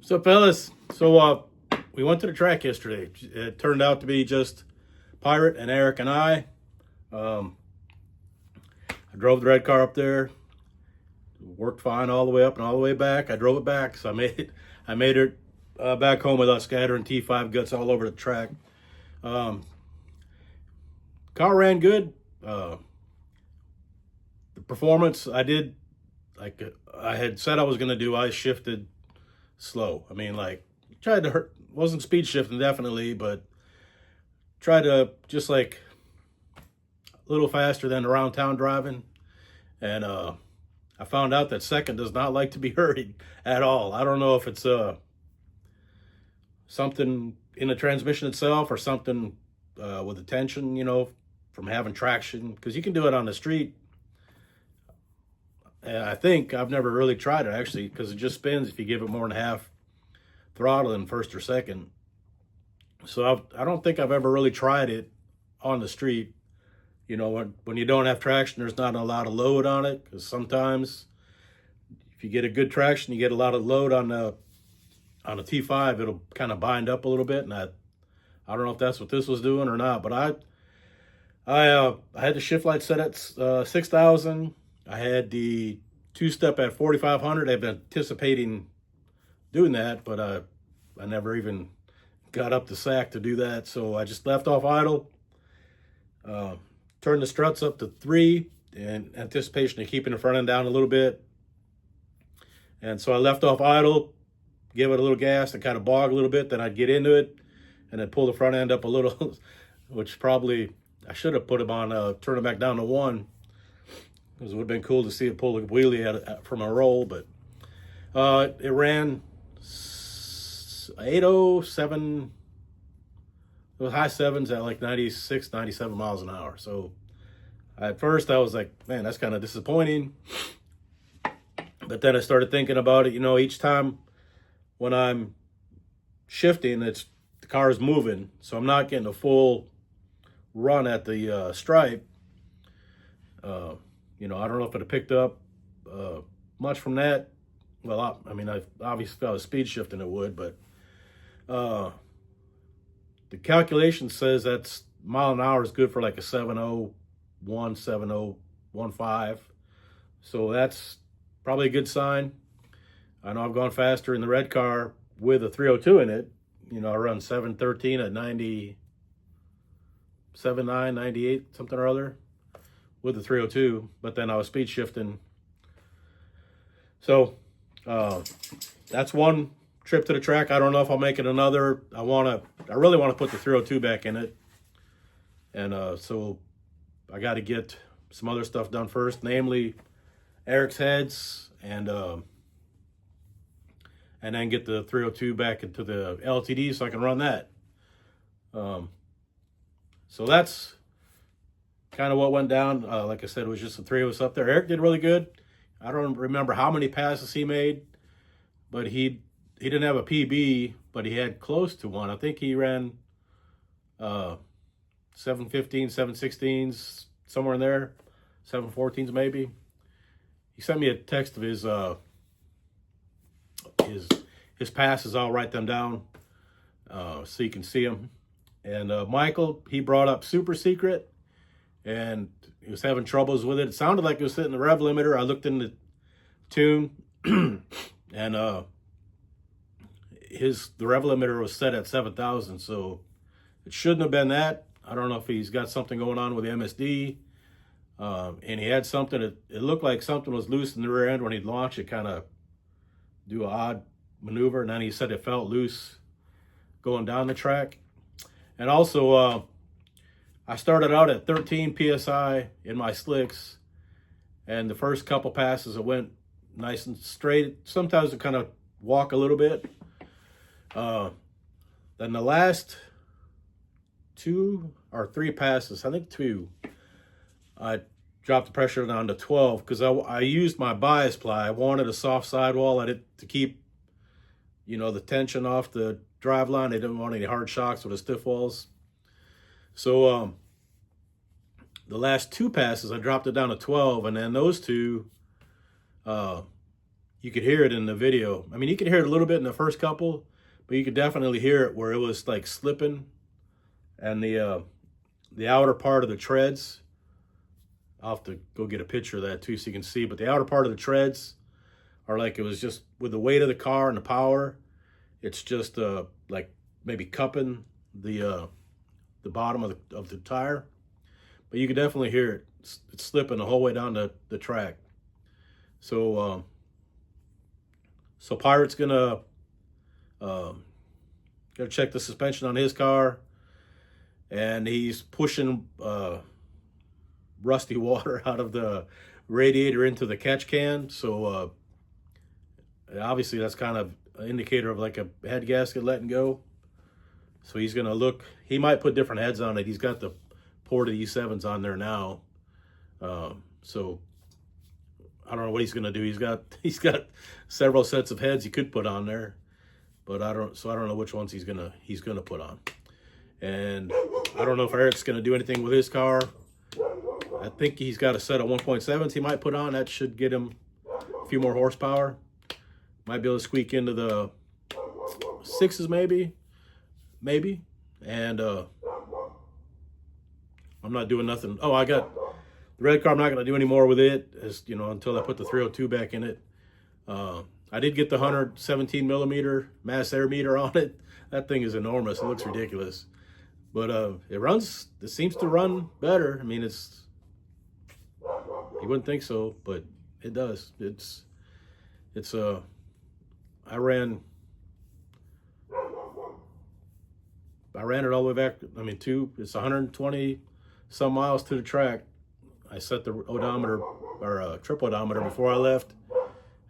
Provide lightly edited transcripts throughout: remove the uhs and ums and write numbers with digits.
So, fellas, we went to the track yesterday. It turned out to be just Pirate and Eric and I. I drove the red car up there, worked fine all the way up and all the way back. I drove it back, so I made it back home without scattering T5 guts all over the track. Car ran good. The performance I did, like I had said I was going to do, I shifted slow. I mean, like, tried to hurt, wasn't speed shifting definitely, but tried to just like a little faster than around town driving. And I found out that second does not like to be hurried at all. I don't know if it's something in the transmission itself or something with the tension, from having traction, because you can do it on the street. And I think I've never really tried it actually, because it just spins if you give it more than half throttle in first or second. So I don't think I've ever really tried it on the street. When you don't have traction, there's not a lot of load on it, because sometimes if you get a good traction, you get a lot of load on the T5, it'll kind of bind up a little bit, and I don't know if that's what this was doing or not. But I had the shift light set at 6,000. I had the two-step at 4,500. I've been anticipating doing that, but I never even got up the sack to do that. So I just left off idle, turned the struts up to 3 in anticipation of keeping the front end down a little bit. And so I left off idle, give it a little gas, and kind of bog a little bit. Then I'd get into it and then pull the front end up a little, which probably I should have put them on, turn it back down to 1. Because it would have been cool to see it pull a wheelie from a roll, but it ran 807. It was high sevens at like 96, 97 miles an hour. So at first I was like, man, that's kind of disappointing. But then I started thinking about it. Each time when I'm shifting, the car is moving, so I'm not getting a full run at the stripe. I don't know if it had picked up much from that. Well, I obviously if I was speed shifting it would, but the calculation says that's mile an hour is good for like a 701, 7015. So that's probably a good sign. I know I've gone faster in the red car with a 302 in it. I run 713 at 90, 79, 98, something or other, with the 302, but then I was speed shifting. So that's one trip to the track. I don't know if I'll make it another. I really want to put the 302 back in it. And so I got to get some other stuff done first, namely Eric's heads, and then get the 302 back into the LTD so I can run that. So that's kind of what went down. Like I said, it was just the three of us up there. Eric did really good. I don't remember how many passes he made, but he didn't have a PB, but he had close to one. I think he ran 715, 716s, somewhere in there, 714s maybe. He sent me a text of his passes. I'll write them down so you can see them. And Michael, he brought up Super Secret, and he was having troubles with it. It sounded like it was hitting the rev limiter. I looked in the tune, and the rev limiter was set at 7,000, so it shouldn't have been that. I don't know if he's got something going on with the MSD, and he had something. It looked like something was loose in the rear end when he'd launch it, kind of do an odd maneuver, and then he said it felt loose going down the track. And also, I started out at 13 PSI in my slicks, and the first couple passes it went nice and straight. Sometimes it kind of walk a little bit. Then the last 2 or 3 passes, I think 2, I dropped the pressure down to 12 because I used my bias ply. I wanted a soft sidewall at it to keep, the tension off the drive line. I didn't want any hard shocks with the stiff walls. So the last 2 passes, I dropped it down to 12, and then those 2, you could hear it in the video. I mean, you could hear it a little bit in the first couple, but you could definitely hear it where it was like slipping, and the outer part of the treads, I'll have to go get a picture of that too so you can see, but the outer part of the treads are like, it was just with the weight of the car and the power, it's just like maybe cupping the bottom of the tire. But you can definitely hear it. It's slipping the whole way down the track. So so Pirate's gonna check the suspension on his car, and he's pushing rusty water out of the radiator into the catch can. So obviously that's kind of an indicator of like a head gasket letting go. So he's gonna look, he might put different heads on it. He's got the Porta E7s on there now. So I don't know what he's gonna do. He's got several sets of heads he could put on there, but I don't know which ones he's gonna put on. And I don't know if Eric's gonna do anything with his car. I think he's got a set of 1.7s he might put on. That should get him a few more horsepower. Might be able to squeak into the 6s maybe. And I'm not doing nothing. Oh, I got the red car. I'm not going to do any more with it, as you know, until I put the 302 back in it. I did get the 117 millimeter mass air meter on it. That thing is enormous. It looks ridiculous, but it seems to run better. I mean, you wouldn't think so, but it does. I ran it all the way back. I mean, it's 120 some miles to the track. I set the odometer, or trip odometer, before I left,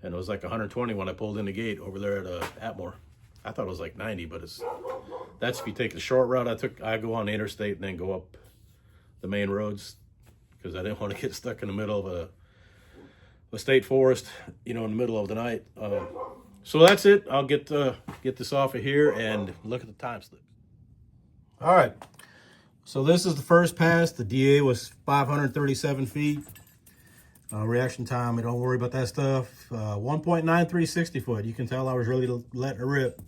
and it was like 120 when I pulled in the gate over there at ATMO. I thought it was like 90, but that's if you take the short route. I go on the interstate and then go up the main roads, because I didn't want to get stuck in the middle of a state forest, you know, in the middle of the night. So that's it. I'll get this off of here and look at the time slip. All right. So this is the first pass. The DA was 537 feet. Reaction time, don't worry about that stuff. 1.93 60 foot. You can tell I was really letting it rip.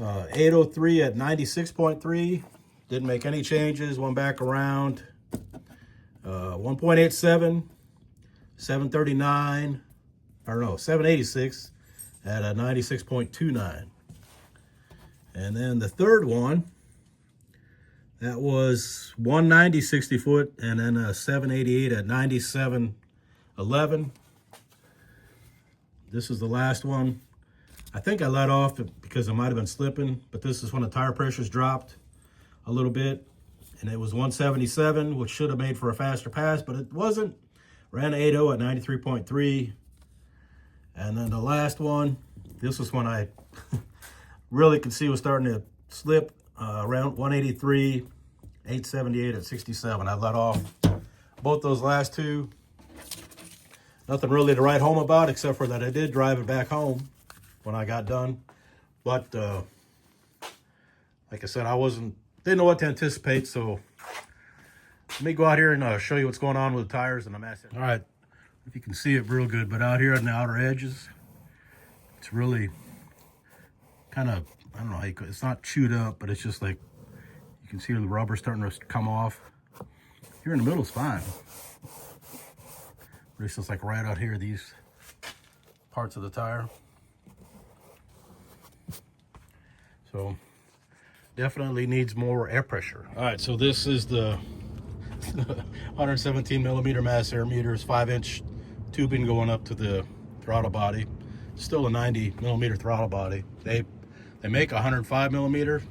803 at 96.3. Didn't make any changes. Went back around. 1.87. 739. Or no, 786 at a 96.29. And then the third one, that was 190 60 foot, and then a 788 at 97.11. This is the last one. I think I let off because I might have been slipping, but this is when the tire pressures dropped a little bit, and it was 177, which should have made for a faster pass, but it wasn't. Ran 80 at 93.3. And then the last one, this was when I really could see it was starting to slip. Around 183, 878 at 67. I let off both those last two. Nothing really to write home about, except for that I did drive it back home when I got done. But like I said, didn't know what to anticipate. So let me go out here and show you what's going on with the tires and the mass. All right, if you can see it real good, but out here on the outer edges, it's really kind of, I don't know, it's not chewed up, but it's just like, you can see the rubber starting to come off. Here in the middle is fine. But it's just like right out here, these parts of the tire. So definitely needs more air pressure. All right, so this is the 117 millimeter mass air meters, 5-inch tubing going up to the throttle body. Still a 90 millimeter throttle body. They make 105 millimeter,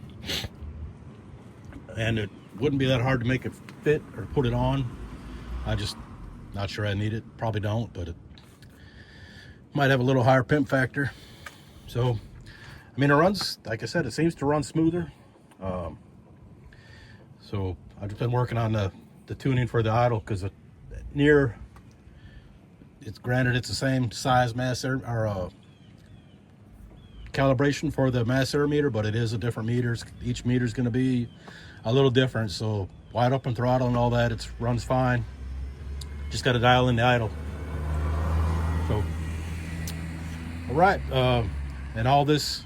and it wouldn't be that hard to make it fit or put it on. I just not sure I need it. Probably don't, but it might have a little higher pimp factor. So, I mean, it runs, like I said, it seems to run smoother. So I've just been working on the tuning for the idle, because it's granted it's the same size mass air, or calibration for the mass air meter, but it is a different meter. Each meter is going to be a little different. So wide open throttle and all that, it runs fine. Just got to dial in the idle. So Right. And all this,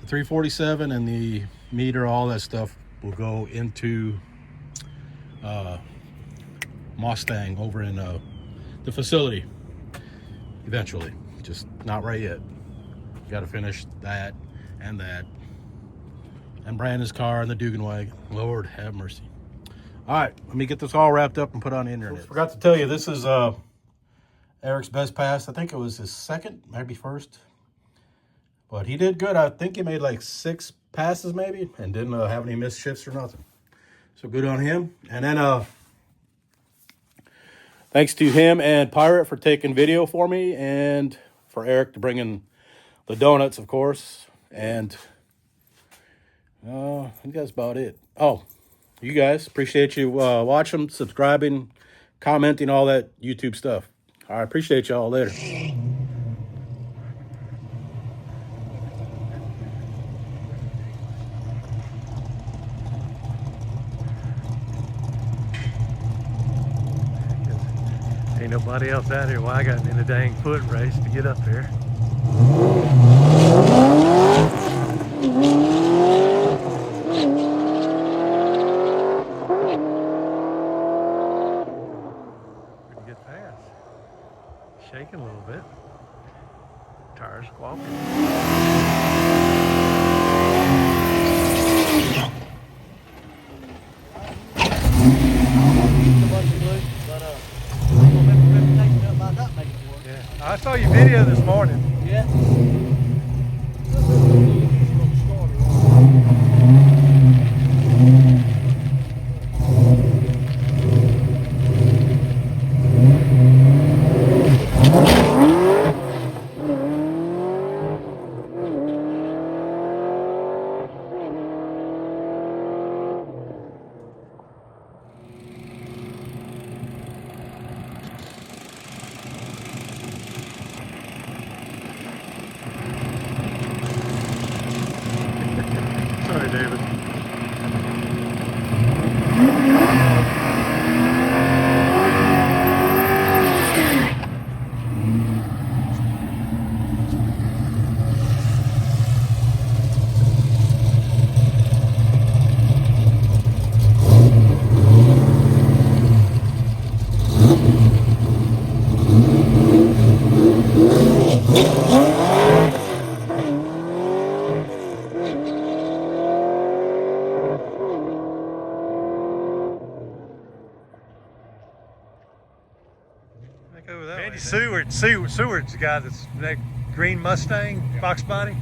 the 347 and the meter, all that stuff will go into Mustang over in the facility eventually. Just not right yet. Got to finish that and Brandon's car and the Duganwagon. Lord have mercy. All right, let me get this all wrapped up and put on the internet. Forgot to tell you, this is Eric's best pass. I think it was his second, maybe first. But he did good. I think he made like 6 passes maybe and didn't have any missed shifts or nothing. So good on him. And then thanks to him and Pirate for taking video for me, and for Eric to bring in the donuts, of course. And I think that's about it. Oh, you guys, appreciate you watching, subscribing, commenting, all that YouTube stuff. I appreciate y'all. Later. Ain't nobody else out here. Well, I got in a dang foot race to get up here. Pretty good pass. Shaking a little bit. Tires squawking. Yeah, I saw your video this morning. Yeah. Sorry, David. Andy Seward's the guy that's that green Mustang, box body.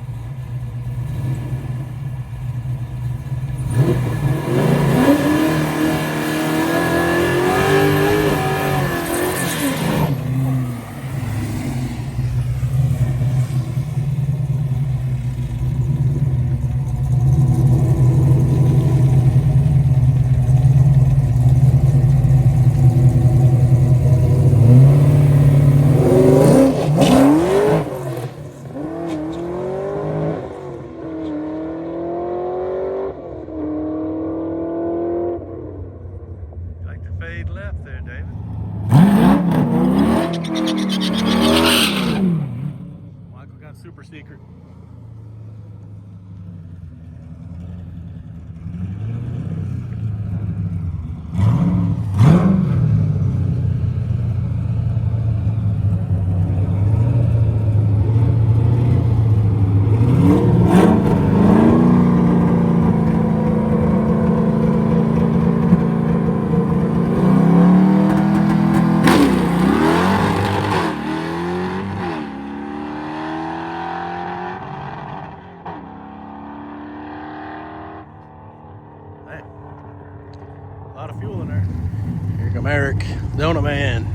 Fade left there, David. Michael got super secret. Man, a lot of fuel in there. Here come Eric, Donut Man.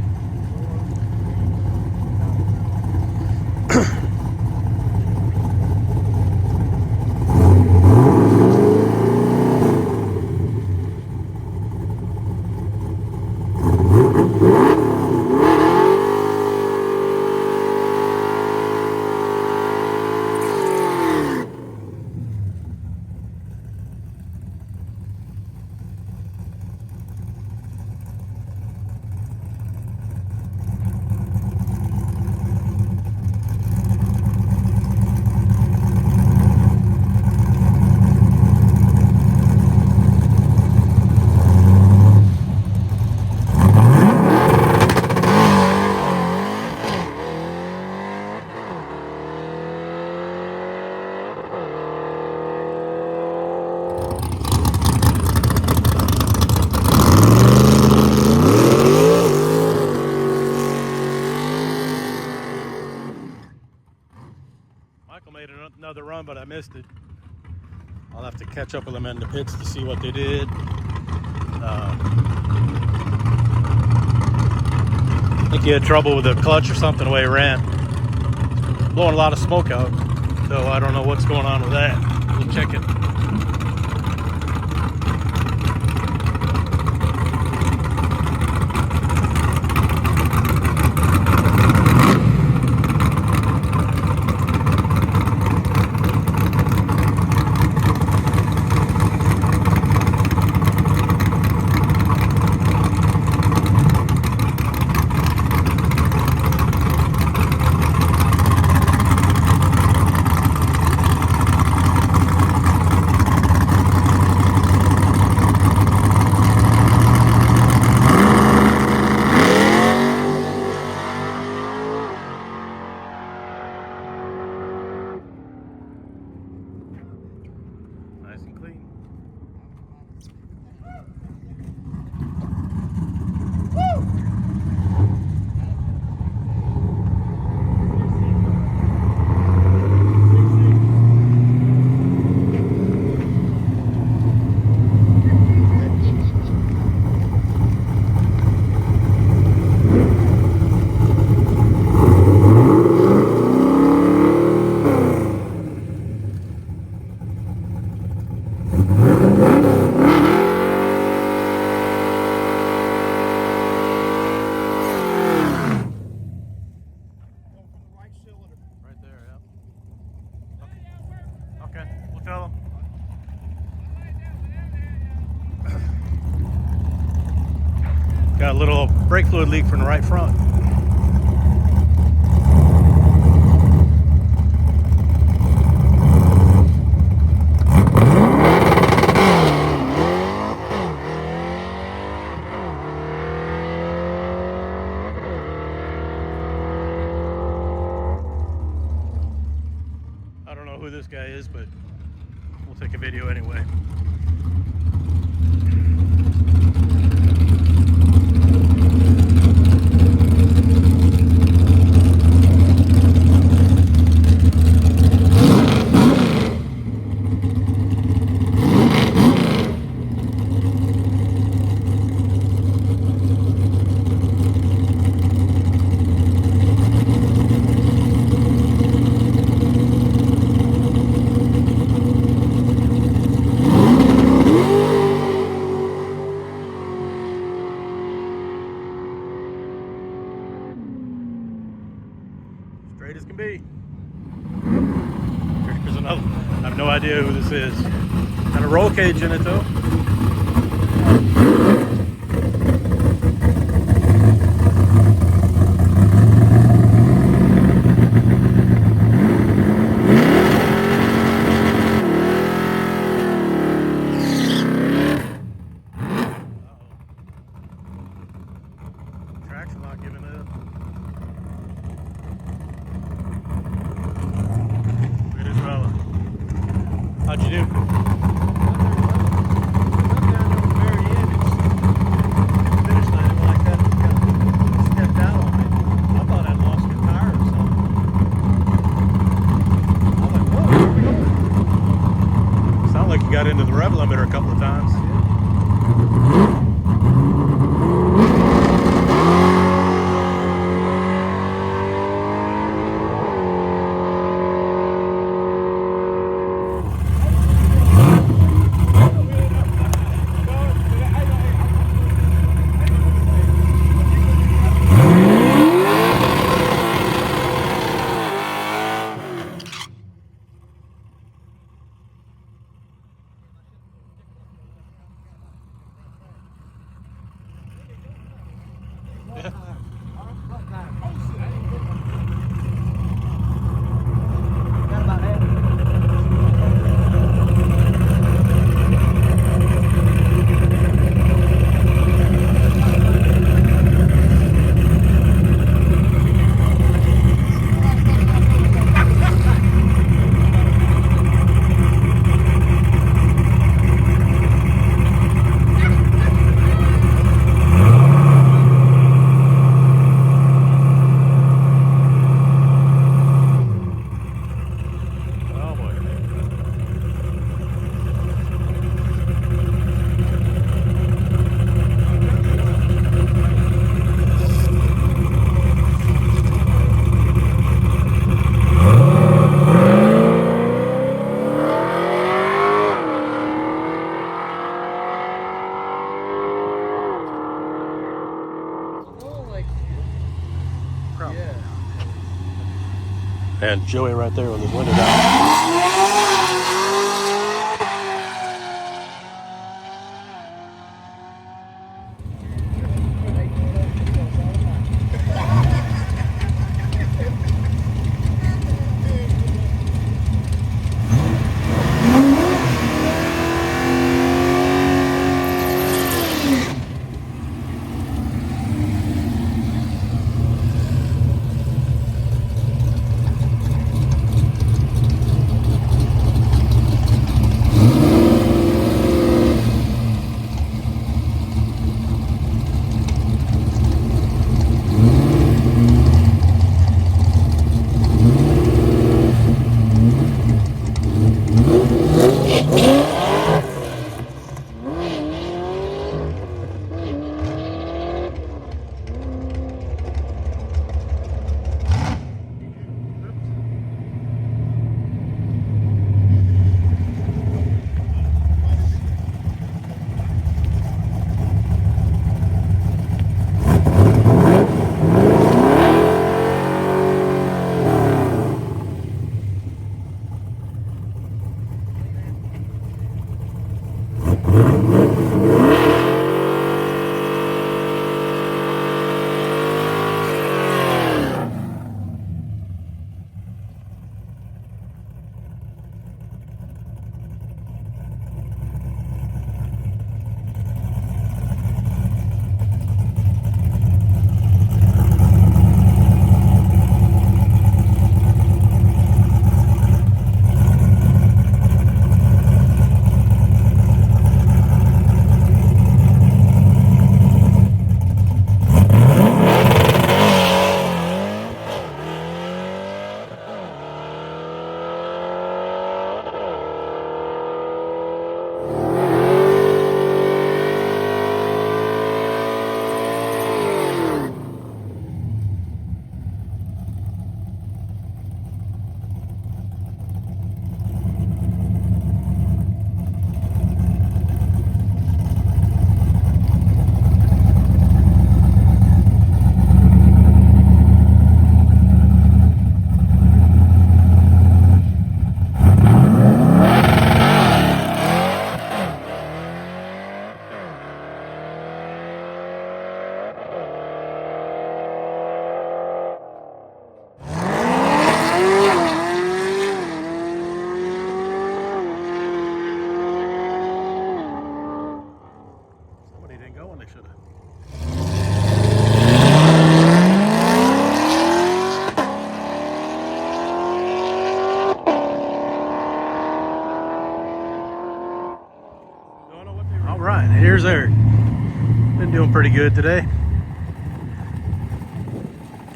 another run, but I missed it. I'll have to catch up with them in the pits to see what they did. I think he had trouble with the clutch or something the way he ran. Blowing a lot of smoke out, so I don't know what's going on with that. We'll check it. Nice and clean. Right there, yeah. Okay, we'll tell them. Got a little brake fluid leak from the right front. I don't know who this guy is, but we'll take a video anyway. Straight as can be. There's another. I have no idea who this is. Got a roll cage in it though. Traction not giving it up. How'd you do? Sounded like you got into the rev limiter a couple of times. Man, Joey right there with his window down. Here's Eric. Been doing pretty good today.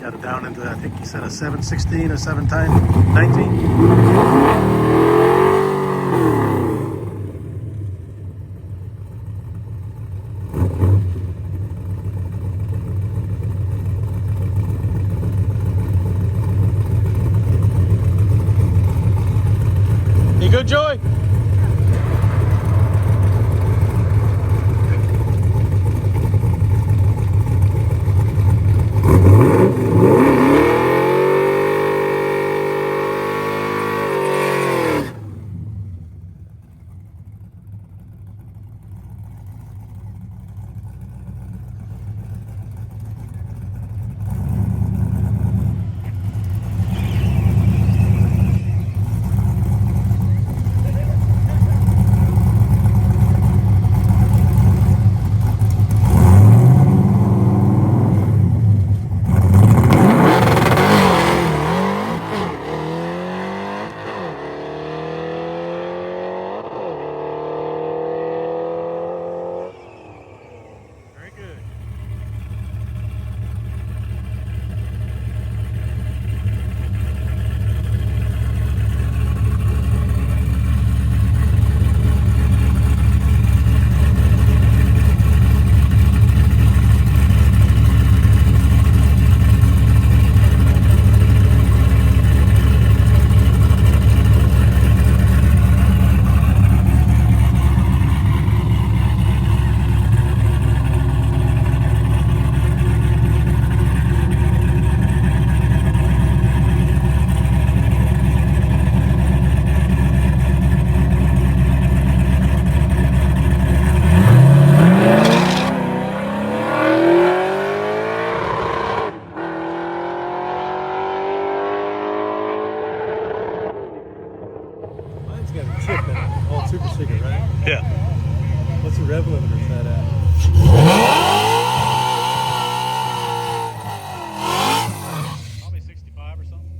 Got it down into, I think he said a 716, a 719. You good, Joey? got a chip in it, all super secret, right? Yeah. What's the rev limiter set at? Probably 65 or something.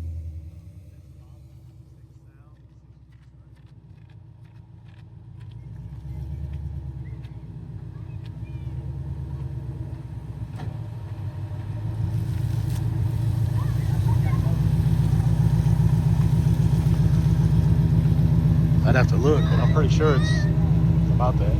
I'd have to look, but I'm pretty sure it's about that.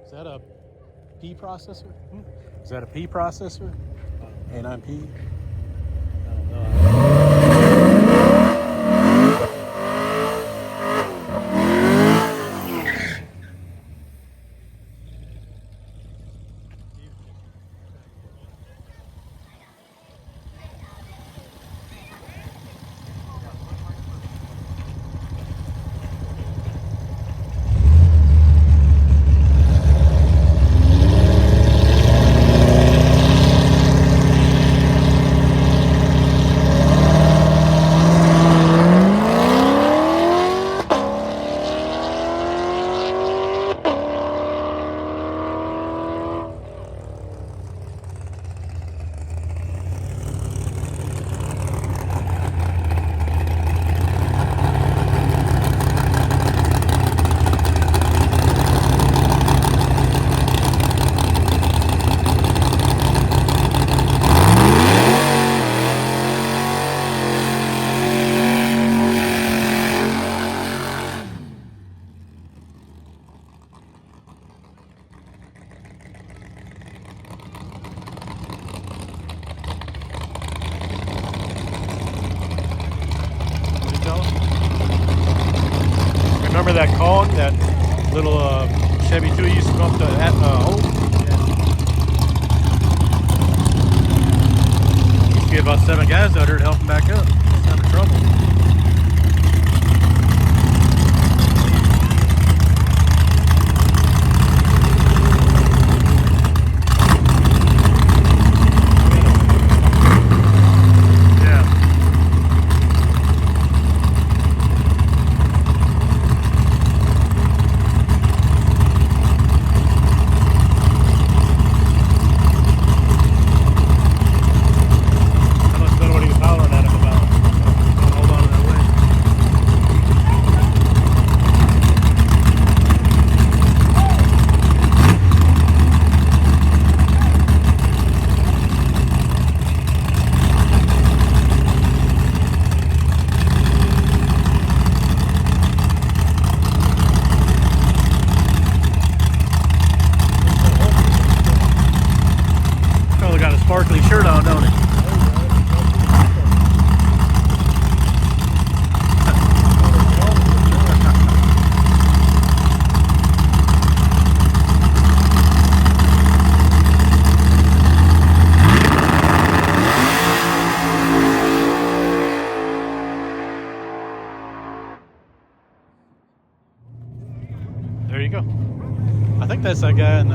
Is that a P processor? Is that a P processor? A9P? I don't know. Remember that Kong, that little Chevy 2 used to go up the hole? Used to get about 7 guys out here to help him back up. He's having trouble. Got a sparkly shirt on, don't he? There you go. I think that's that guy in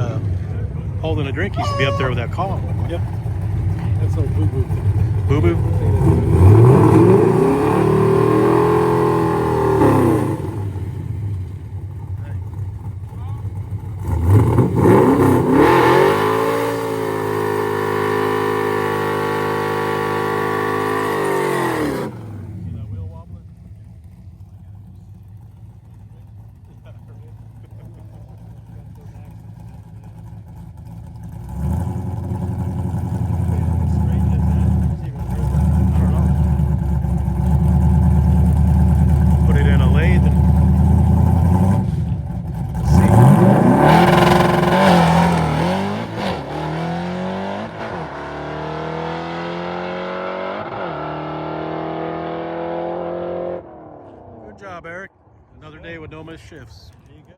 holding a drink. He used to be up there with that column. Yep. That's old Boo Boo. Boo Boo? Good job, Eric. Another day with no missed shifts.